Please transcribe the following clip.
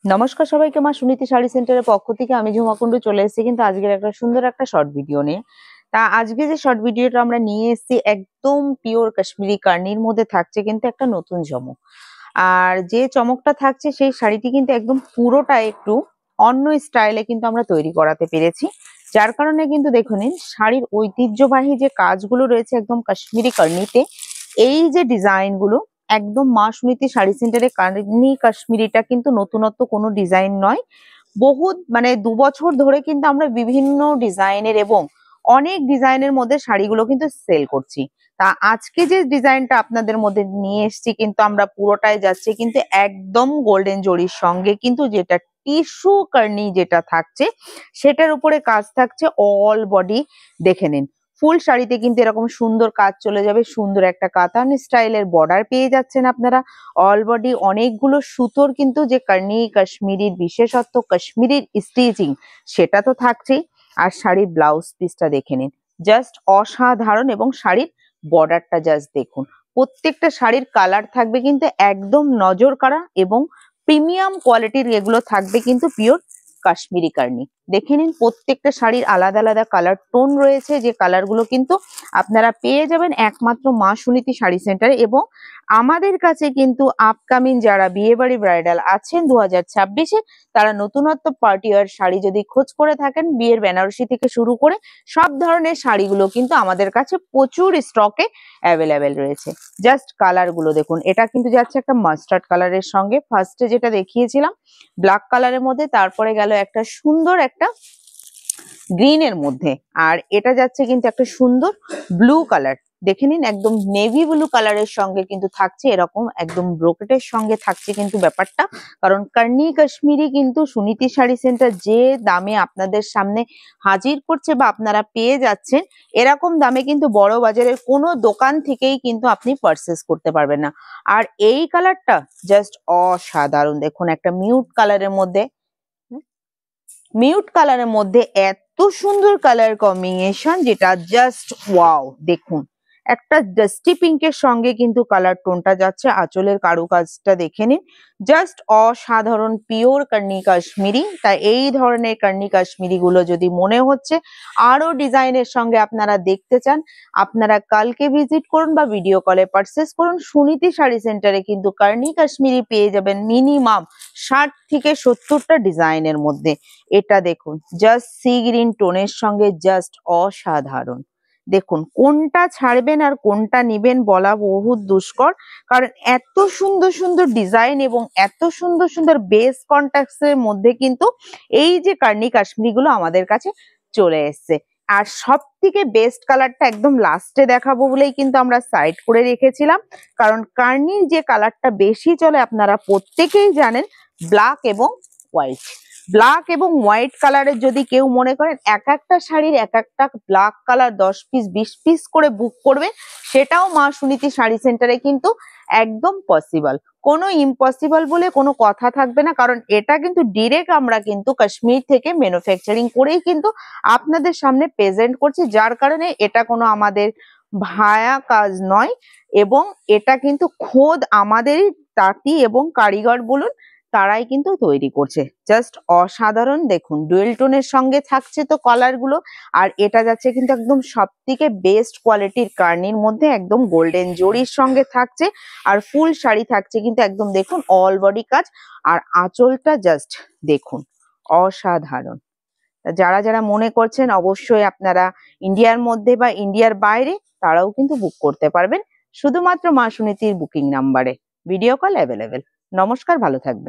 নমস্কার সবাইকে, মা সুনীতি শাড়ি সেন্টারের পক্ষ থেকে আমি ঝুমা কুন্ডু চলে এসেছি কিন্তু আজকের একটা সুন্দর একটা শর্ট ভিডিও নিয়ে। তা আজকে যে শর্ট ভিডিওটা আমরা নিয়ে এসেছি একদম পিওর কাশ্মীরি কার্নির মধ্যে থাকছে কিন্তু একটা নতুন চমক। আর যে চমকটা থাকছে সেই শাড়িটি কিন্তু একদম পুরোটা একটু অন্য স্টাইলে কিন্তু আমরা তৈরি করাতে পেরেছি, যার কারণে কিন্তু দেখুন শাড়ির ঐতিহ্যবাহী যে কাজগুলো রয়েছে একদম কাশ্মীরি কার্নিতে, এই যে ডিজাইন গুলো একদম মা সুনীতি শাড়ি সেন্টারে কার্নি কাশ্মীরিটা কিন্তু নতুনত্ব কোনো ডিজাইন নয়। বহুত মানে 2 বছর ধরে কিন্তু আমরা বিভিন্ন ডিজাইনের এবং অনেক ডিজাইনের মধ্যে শাড়িগুলো কিন্তু সেল করছি। তা আজকে যে ডিজাইনটা আপনাদের মধ্যে নিয়ে এসেছি কিন্তু আমরা পুরোটাই যাচ্ছে কিন্তু একদম গোল্ডেন জরির সঙ্গে, কিন্তু যেটা টিস্যু কার্নি যেটা থাকছে সেটার উপরে কাজ থাকছে অল বডি। দেখে নিন, ফুল শাড়িতে কিন্তু এরকম সুন্দর কাজ চলে যাবে, সুন্দর একটা কাতান স্টাইলের বর্ডার পেয়ে যাচ্ছেন আপনারা। অল বডি অনেকগুলো সুতোর কিন্তু যে কার্নি কাশ্মীরির বিশেষত্ব, কাশ্মীরির স্টিচিং সেটা তো থাকছেই। আর শাড়ির ব্লাউজ পিসটা দেখে নিন, জাস্ট অসাধারণ। এবং শাড়ির বর্ডারটা জাস্ট দেখুন, প্রত্যেকটা শাড়ির কালার থাকবে কিন্তু একদম নজর কাড়া এবং প্রিমিয়াম কোয়ালিটির, এগুলো থাকবে কিন্তু পিওর কাশ্মীরি কার্নি। দেখে নিন প্রত্যেকটা শাড়ির আলাদা আলাদা কালার টোন রয়েছে, যে কালারগুলো কিন্তু আপনারা পেয়ে যাবেন একমাত্র মা সুনীতি শাড়ি সেন্টারে। এবং আমাদের কাছে কিন্তু আপকামিং যারা বিয়ে বাড়ি ব্রাইডাল আছেন 2026-এ, তারা নতুনত্ব পার্টি ওয়্যার শাড়ি যদি খোঁজ করে থাকেন, বিয়ের বেনারসি থেকে শুরু করে সব ধরনের শাড়িগুলো কিন্তু আমাদের কাছে প্রচুর স্টকে অ্যাভেলেবেল রয়েছে। জাস্ট কালার গুলো দেখুন, এটা কিন্তু যাচ্ছে একটা মাস্টার্ড কালারের সঙ্গে, ফার্স্টে যেটা দেখিয়েছিলাম ব্ল্যাক কালারের মধ্যে, তারপরে গেল একটা সুন্দর একটা গ্রিন এর মধ্যে, আর এটা যাচ্ছে কিন্তু একটা সুন্দর ব্লু কালার। দেখে নিন একদম নেভি ব্লু কালারের সঙ্গে কিন্তু থাকছে এরকম একদম ব্রোকেটের সঙ্গে থাকছে কিন্তু ব্যাপারটা। কারণ কার্নি কাশ্মীরি কিন্তু সুনীতি শাড়ি সেন্টার যে দামে আপনাদের সামনে হাজির করছে বা আপনারা পেয়ে যাচ্ছেন, এরকম দামে কিন্তু বড় বাজারের কোনো দোকান থেকেই কিন্তু আপনি পারচেস করতে পারবেন না। আর এই কালারটা জাস্ট অসাধারণ, দেখুন একটা মিউট কালারের মধ্যে এত সুন্দর কালার কম্বিনেশন, যেটা জাস্ট ওয়াও। দেখুন একটা ডাস্টি পিঙ্কের সঙ্গে কিন্তু কালার টোনটা যাচ্ছে, আঁচলের কারুকাজটা দেখে নিন, জাস্ট অসাধারণ পিওর কার্নি কাশ্মীরি। তাই এই ধরনের কার্নি কাশ্মীরি গুলো যদি মনে হচ্ছে আরো ডিজাইনের সঙ্গে আপনারা দেখতে চান, আপনারা কালকে ভিজিট করুন বা ভিডিও কলে পারচেস করুন। সুনীতি শাড়ি সেন্টারে কিন্তু কার্নি কাশ্মীরি পেয়ে যাবেন মিনিমাম 60 থেকে 70টা ডিজাইনের মধ্যে। এটা দেখুন জাস্ট সি গ্রিন টোনের সঙ্গে জাস্ট অসাধারণ। দেখুন কোনটা ছাড়বেন আর কোনটা নিবেন বলা বহুত দুষ্কর, কারণ এত সুন্দর সুন্দর ডিজাইন এবং এত সুন্দর সুন্দর বেস কন্ট্রাস্টের মধ্যে কিন্তু এই যে কার্নি কাশ্মীরি গুলো আমাদের কাছে চলে এসছে। আর সব থেকে বেস্ট কালারটা একদম লাস্টে দেখাবো বলেই কিন্তু আমরা সাইড করে রেখেছিলাম, কারণ কার্নির যে কালারটা বেশি চলে আপনারা প্রত্যেকেই জানেন, ব্ল্যাক এবং হোয়াইট। ব্ল্যাক এবং হোয়াইট কালারের যদি কেউ মনে করেন এক একটা শাড়ির এক একটা ব্ল্যাক কালার 10 পিস 20 পিস করে বুক করবে, সেটাও মা সুনীতি শাড়ি সেন্টারে কিন্তু একদম পসিবল। কোনো ইম্পসিবল বলে কোনো কথা থাকবে না, কারণ এটা কিন্তু ডিরেক্ট আমরা কিন্তু কাশ্মীর থেকে ম্যানুফ্যাকচারিং করেই কিন্তু আপনাদের সামনে প্রেজেন্ট করছি, যার কারণে এটা কোনো আমাদের ভায়া কাজ নয়। এবং এটা কিন্তু খোদ আমাদেরই তাঁতি এবং কারিগর বলুন, তারাই কিন্তু তৈরি করছে। জাস্ট অসাধারণ। দেখুন ডুয়েল টোনের সঙ্গে থাকছে তো কালার গুলো, আর এটা যাচ্ছে কিন্তু একদম সব থেকে বেস্ট কোয়ালিটির কার্নির মধ্যে একদম গোল্ডেন জরির সঙ্গে থাকছে। আর ফুল শাড়ি থাকছে কিন্তু একদম দেখুন অল বডি কাজ, আর আঁচলটা জাস্ট দেখুন অসাধারণ। যারা যারা মনে করছেন অবশ্যই আপনারা ইন্ডিয়ার মধ্যে বা ইন্ডিয়ার বাইরে তারাও কিন্তু বুক করতে পারবেন শুধুমাত্র মা সুনীতির বুকিং নাম্বারে। Video call available. নমস্কার, ভালো থাকবেন।